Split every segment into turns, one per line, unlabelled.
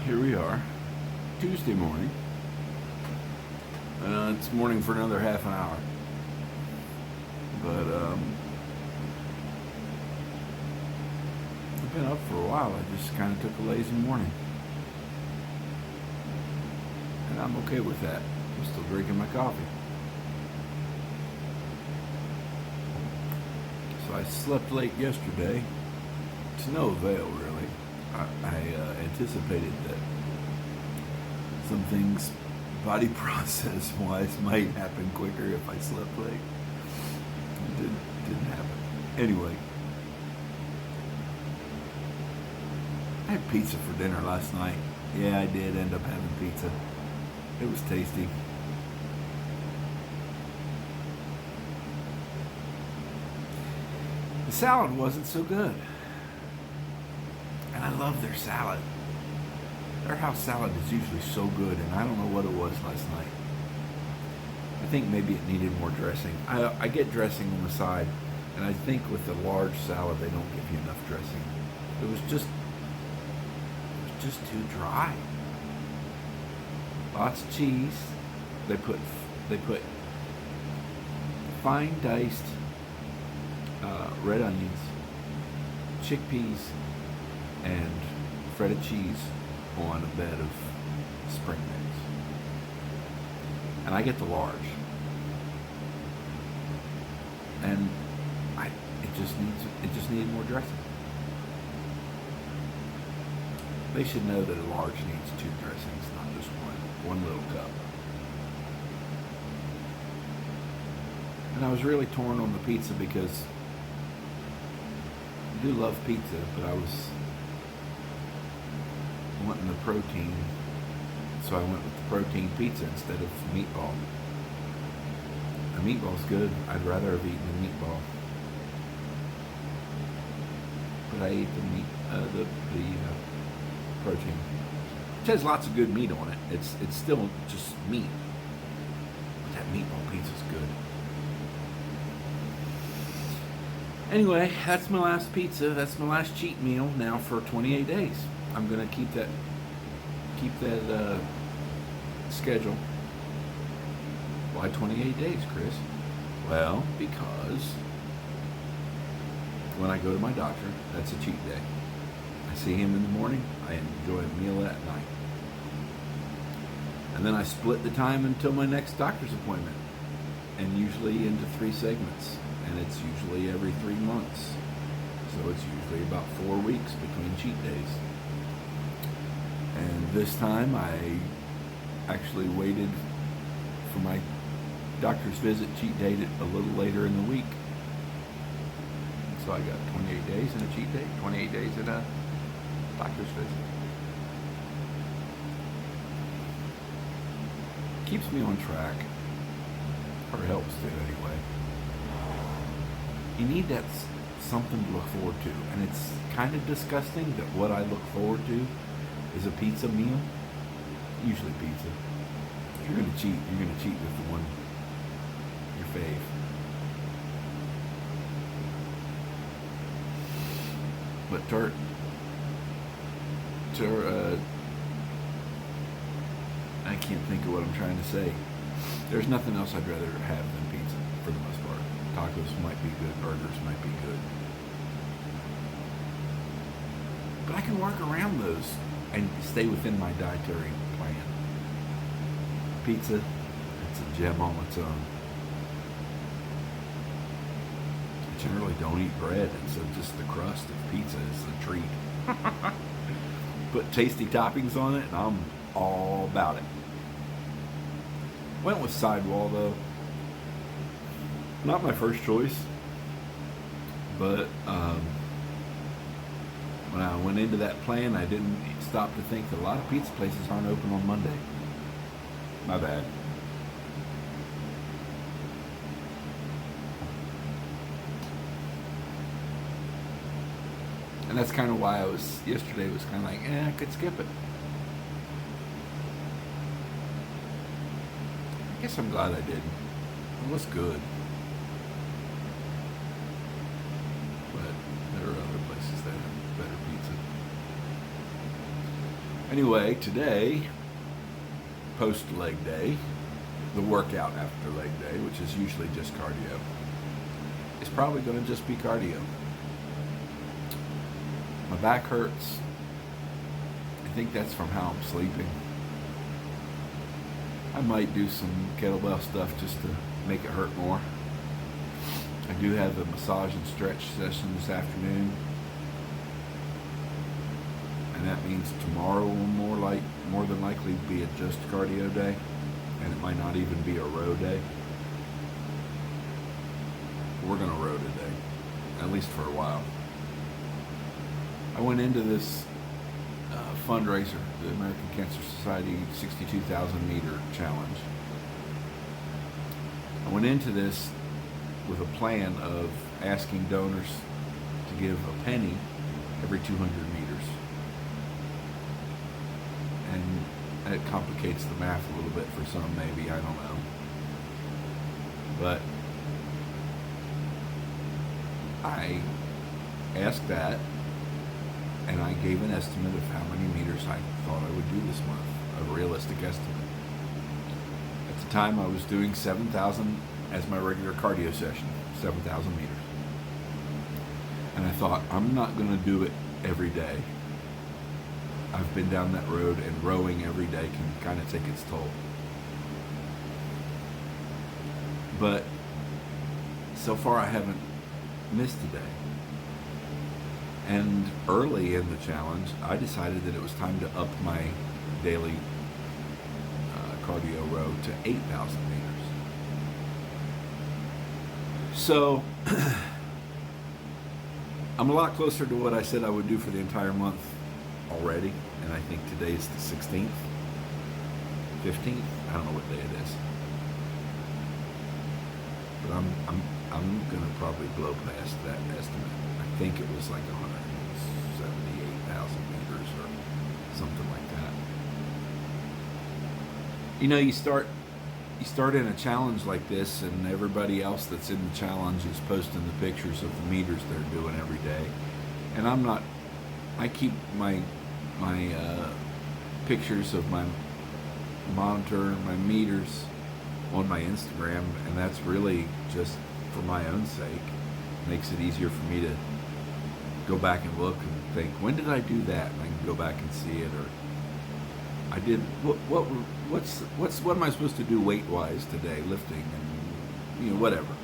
here we are, Tuesday morning. It's morning for another half an hour. But I've been up for a while. I just kind of took a lazy morning. And I'm okay with that. I'm still drinking my coffee. So I slept late yesterday. To no avail, really. I anticipated that some things body process wise might happen quicker if I slept late. It didn't happen. Anyway, I had pizza for dinner last night. Yeah, I did end up having pizza. It was tasty. The salad wasn't so good. And I love their salad. Their house salad is usually so good, and I don't know what it was last night. I think maybe it needed more dressing. I get dressing on the side, and I think with the large salad they don't give you enough dressing. It was just too dry. Lots of cheese. They put fine diced red onions, chickpeas, and feta cheese on a bed of spring mix. And I get the large. And it just needed more dressing. They should know that a large needs 2 dressings, not just one little cup. And I was really torn on the pizza because I do love pizza, but I was wanting the protein, so I went with the protein pizza instead of meatball. The meatball's good. I'd rather have eaten the meatball, but I ate the protein, which has lots of good meat on it. It's still just meat, but that meatball pizza's good. Anyway, that's my last pizza. That's my last cheat meal now for 28 days. I'm gonna keep that schedule. Why 28 days, Chris? Well, because when I go to my doctor, that's a cheat day. I see him in the morning. I enjoy a meal at night, and then I split the time until my next doctor's appointment, and usually into 3 segments, and it's usually every 3 months. So it's usually about 4 weeks between cheat days. And this time I actually waited for my doctor's visit cheat date a little later in the week. So I got 28 days in a cheat day, 28 days in a doctor's visit. Keeps me on track, or helps to anyway. You need that something to look forward to, and it's kind of disgusting that what I look forward to is a pizza meal. Usually pizza. If you're gonna cheat, you're gonna cheat with the one, your fave. But I can't think of what I'm trying to say. There's nothing else I'd rather have than pizza for the most part. Tacos might be good, burgers might be good. But I can work around those and stay within my dietary plan. Pizza, it's a gem on its own. I generally don't eat bread, and so just the crust of pizza is a treat. Put tasty toppings on it, and I'm all about it. Went with sidewall though. Not my first choice, but when I went into that plan, I didn't stop to think that a lot of pizza places aren't open on Monday. My bad. And that's kind of why yesterday was kind of like, I could skip it. I guess I'm glad I didn't. It was good. But there are other places that have better pizza. Anyway, today, post leg day, the workout after leg day, which is usually just cardio, is probably going to just be cardio. My back hurts. I think that's from how I'm sleeping. I might do some kettlebell stuff just to make it hurt more. I do have a massage and stretch session this afternoon. And that means tomorrow will more than likely be a just cardio day. And it might not even be a row day. We're going to row today, at least for a while. I went into this fundraiser, the American Cancer Society 62,000 meter challenge. I went into this with a plan of asking donors to give a penny every 200 meters. And it complicates the math a little bit for some, maybe, I don't know. But I asked that, and I gave an estimate of how many meters I thought I would do this month, a realistic estimate. At the time, I was doing 7,000 as my regular cardio session, 7,000 meters. And I thought, I'm not going to do it every day. I've been down that road, and rowing every day can kind of take its toll. But so far, I haven't missed a day. And early in the challenge, I decided that it was time to up my daily cardio row to 8,000 meters. So I'm a lot closer to what I said I would do for the entire month already, and I think today's the 16th, 15th. I don't know what day it is, but I'm gonna probably blow past that estimate. I think it was like 178,000 meters or something like that. You know, you start in a challenge like this, and everybody else that's in the challenge is posting the pictures of the meters they're doing every day. And I keep my pictures of my monitor, my meters on my Instagram, and that's really just for my own sake. It makes it easier for me to go back and look and think, when did I do that? And I can go back and see it, or I did what am I supposed to do weight wise today, lifting, and whatever.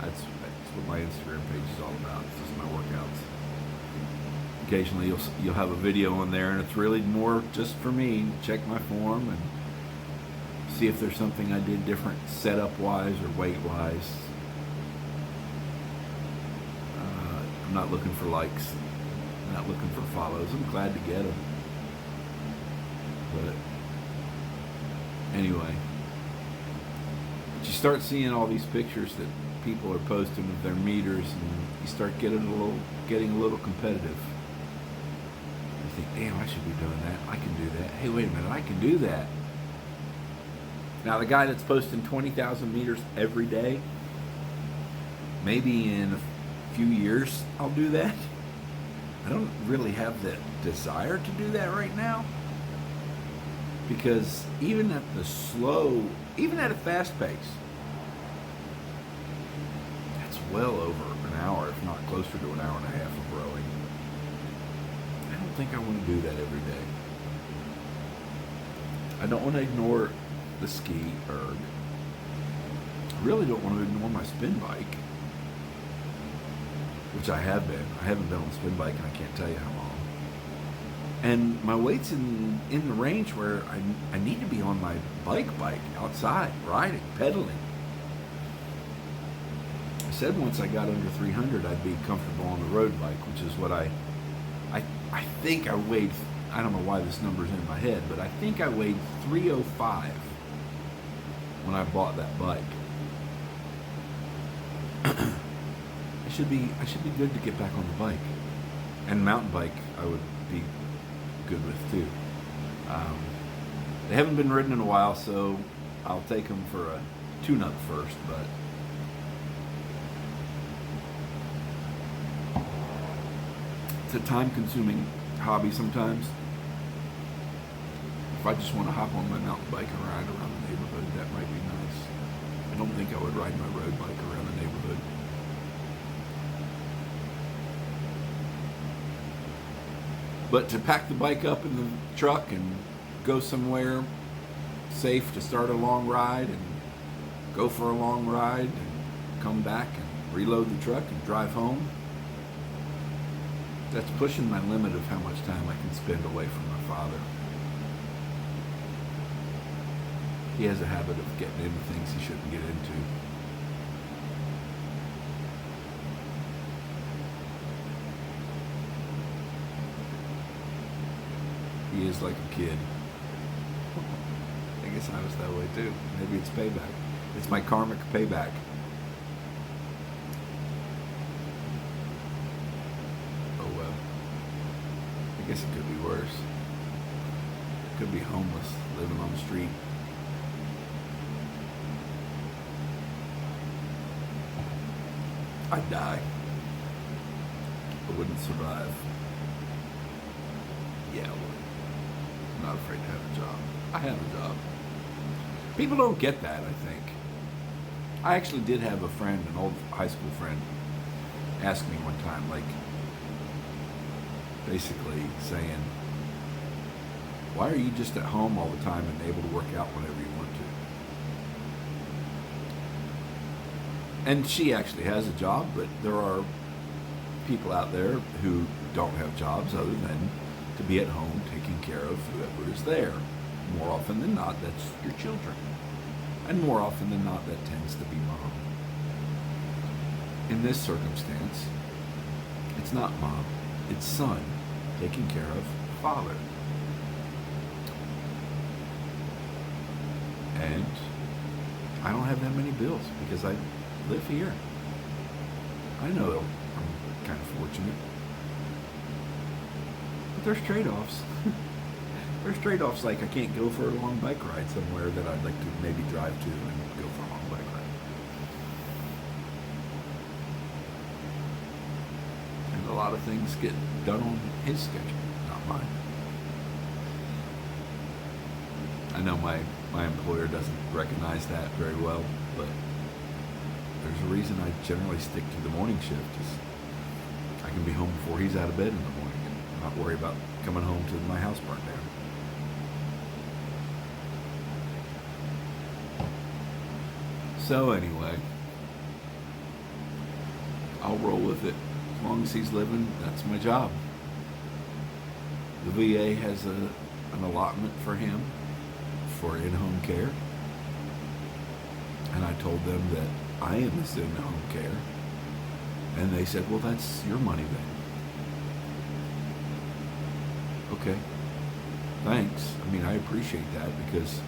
That's what my Instagram page is all about. It's just my workouts. Occasionally you'll have a video on there, and it's really more just for me to check my form and see if there's something I did different setup wise or weight wise. I'm not looking for likes, I'm not looking for follows. I'm glad to get them. But anyway, you start seeing all these pictures that people are posting of their meters, and you start getting a little competitive. You think, damn, I should be doing that. I can do that. Hey, wait a minute, I can do that. Now, the guy that's posting 20,000 meters every day, maybe in a few years I'll do that. I don't really have the desire to do that right now, because even at a fast pace, that's well over an hour, if not closer to an hour and a half of rowing. I don't think I want to do that every day. I don't want to ignore the ski erg. I really don't want to ignore my spin bike, which I have been. I haven't been on the spin bike, and I can't tell you how long. And my weight's in the range where I need to be on my bike outside, riding, pedaling. I said once I got under 300, I'd be comfortable on the road bike, which is what I think I weighed. I don't know why this number's in my head, but I think I weighed 305 when I bought that bike. I should be good to get back on the bike, and mountain bike I would be good with too. They haven't been ridden in a while, so I'll take them for a tune-up first. But it's a time-consuming hobby sometimes. I just want to hop on my mountain bike and ride around the neighborhood, that might be nice. I don't think I would ride my road bike around the neighborhood. But to pack the bike up in the truck and go somewhere safe to start a long ride and go for a long ride and come back and reload the truck and drive home, that's pushing my limit of how much time I can spend away from my father. He has a habit of getting into things he shouldn't get into. He is like a kid. I guess I was that way too. Maybe it's payback. It's my karmic payback. Oh well. I guess it could be worse. Could be homeless, living on the street. I'd die. I wouldn't survive. Yeah, I would. I'm not afraid to have a job. I have a job. People don't get that, I think. I actually did have a friend, an old high school friend, ask me one time, like, basically saying, why are you just at home all the time and able to work out whenever you want to? And she actually has a job, but there are people out there who don't have jobs other than to be at home taking care of whoever is there. More often than not, that's your children. And more often than not, that tends to be mom. In this circumstance, it's not mom, it's son taking care of father. And I don't have that many bills because I live here. I know I'm kind of fortunate. But there's trade-offs. There's trade-offs like I can't go for a long bike ride somewhere that I'd like to maybe drive to and go for a long bike ride. And a lot of things get done on his schedule, not mine. I know my employer doesn't recognize that very well, but there's a reason I generally stick to the morning shift. Is I can be home before he's out of bed in the morning and not worry about coming home to my house burnt down. So anyway, I'll roll with it. As long as he's living, that's my job. The VA has an allotment for him for in-home care. And I told them that I am his in-home care. And they said, well, that's your money then. Okay, thanks. I mean, I appreciate that because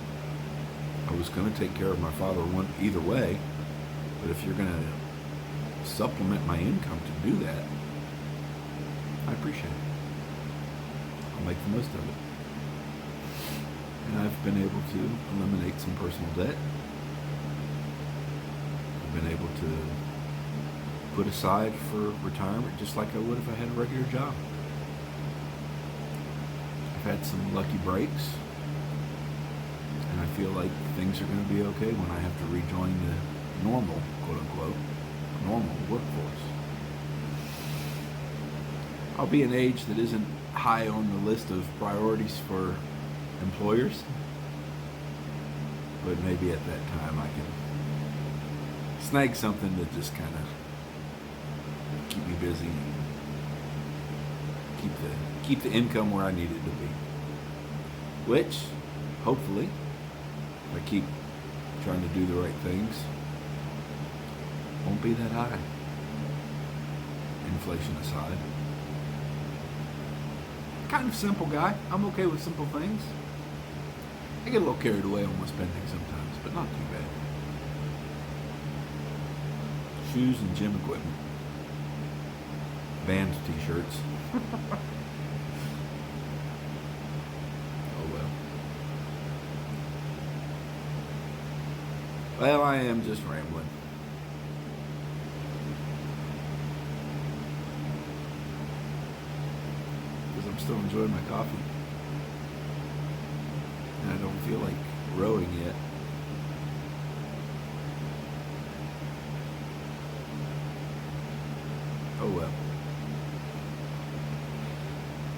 I was going to take care of my father either way, but if you're going to supplement my income to do that, I appreciate it. I'll make the most of it. And I've been able to eliminate some personal debt. I've been able to put aside for retirement just like I would if I had a regular job. I've had some lucky breaks. And I feel like things are going to be okay when I have to rejoin the normal, quote-unquote, normal workforce. I'll be an age that isn't high on the list of priorities for employers, but maybe at that time I can snag something that just kind of keep me busy and keep the income where I need it to be, which, hopefully, if I keep trying to do the right things, won't be that high. Inflation aside. Kind of simple guy. I'm okay with simple things. I get a little carried away on my spending sometimes, but not too bad. Shoes and gym equipment. Band t-shirts. Well, I am just rambling. Because I'm still enjoying my coffee. feel like rowing yet. Oh well.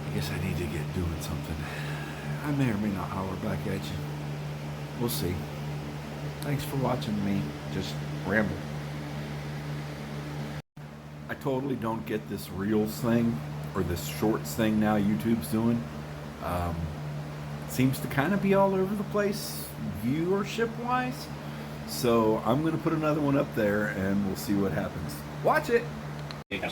I guess I need to get doing something. I may or may not holler back at you. We'll see. Thanks for watching me just ramble. I totally don't get this Reels thing or this Shorts thing now YouTube's doing. Seems to kind of be all over the place viewership-wise. So I'm going to put another one up there and we'll see what happens. Watch it!
The good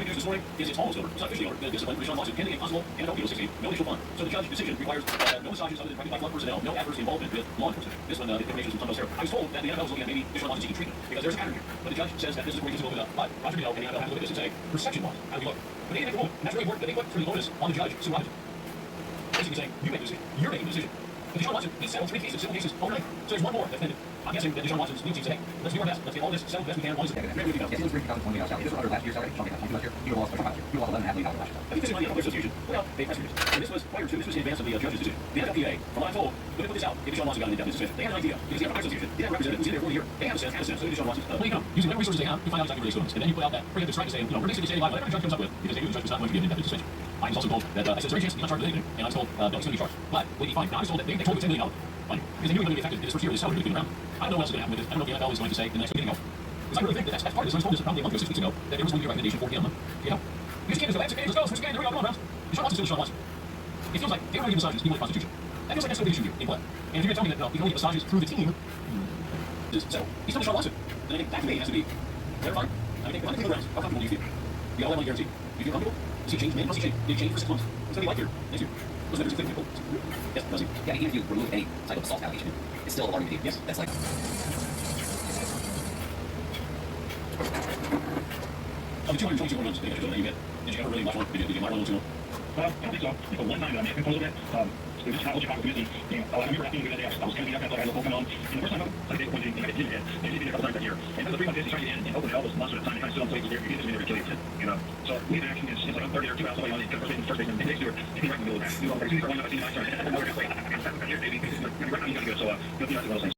news this morning is it's almost over. It's not officially over. The discipline for Deshaun Watson can be impossible and Appeal 60. No initial fund. So the judge's decision requires no massages other than directed by club personnel, no adverse involvement with law enforcement. This one, information is from Tom Bosero. I was told that the NFL was looking at maybe Deshaun Watson seeking treatment because there's a pattern here. But the judge says that this is according to his open up. But Roger Goodell and the NFL have to look at this and say, perception-wise, how do we look? But they didn't make the rule. And that's really important that they put through the onus on the judge, Sue Robinson. Basically saying, you make the decision. You're making the decision. But Deshaun Watson needs settled 3 cases, civil cases overnight. So there's one more that's pending. I'm guessing that Deshaun Watson's legal team said, hey, let's do our best. Let's get all this settled as best we can. Yes, it was $3,020 salary. This was under last year's salary. Sean McCown, last year. You lost $11.5 million last year. I think this is money on the Association. Well, they press release. And this was prior to, this was in advance of the judge's decision. The NFLPA, from what I'm told, would have put this out if Deshaun Watson got an indefinite suspension. They had an idea. Because the NFL Association didn't represent it. It was in there for a year. They had a sense, so did Deshaun Watson. Well, you know, using whatever resources they have, you find out exactly where they stood on this. And then you put out that preemptive strike to say, you know, we're basically standing by whatever the judge comes up with, because they knew the judge was not going to give an indefinite suspension. I was also told that, I said, is there any chance he's not charged with anything? And I was told, no, he's going to be charged. But, wait, fine. Now I was told that they told him $10 million. Fine. Because they knew he was going to be affected in his first year of his salary really around. I don't know what else is going to happen with this. I don't know what the NFL is going to say in the next meeting. Because I really think that that's part of this. I was told this probably a month or 6 weeks ago that there was going to be a recommendation for him. You know? Here's the game, let's go, let's go, there we go, come on, rounds. Deshaun Watson still Deshaun Watson. It feels like they don't really give massages people with Constitution. That feels like that's the issue here in play. And if you're going to tell me that no, you can only get massages through the team, so he's still Deshaun Watson. Then I think that to me has to be verified. I mean, think rounds. How comfortable do you feel? You got all that money guaranteed. Do you feel comfortable? Does he change? Man, does he change? Did he change for 6 months? What's going to be like here next year? Was that everything cool? Yes, does he?
Yeah, even if you remove any type of assault allegation, it's still alarming to you.
Yes.
That's like...
Of the 222 home runs that you get, did you ever really watch one? Did you admire one of those?
I don't think so. I think one time that I may have been a little bit. It was not Chicago community. I remember asking the day I was going to be up, I thought I had a full come on. And the first time I did one thing, I didn't get. They did it a couple times that year. And for the 3 months, trying to get in open hell was months at a time. Trying to sit on places here, you get this minute or kill you. You know. So we have action is like I'm 30 or 2 hours away on the first baseman. And they do it. And he's right in the middle of that. You know, as soon as I run up, I see my turn. And I'm going to play. I'm here, baby. This is right now you got to go. So you'll be out to those things.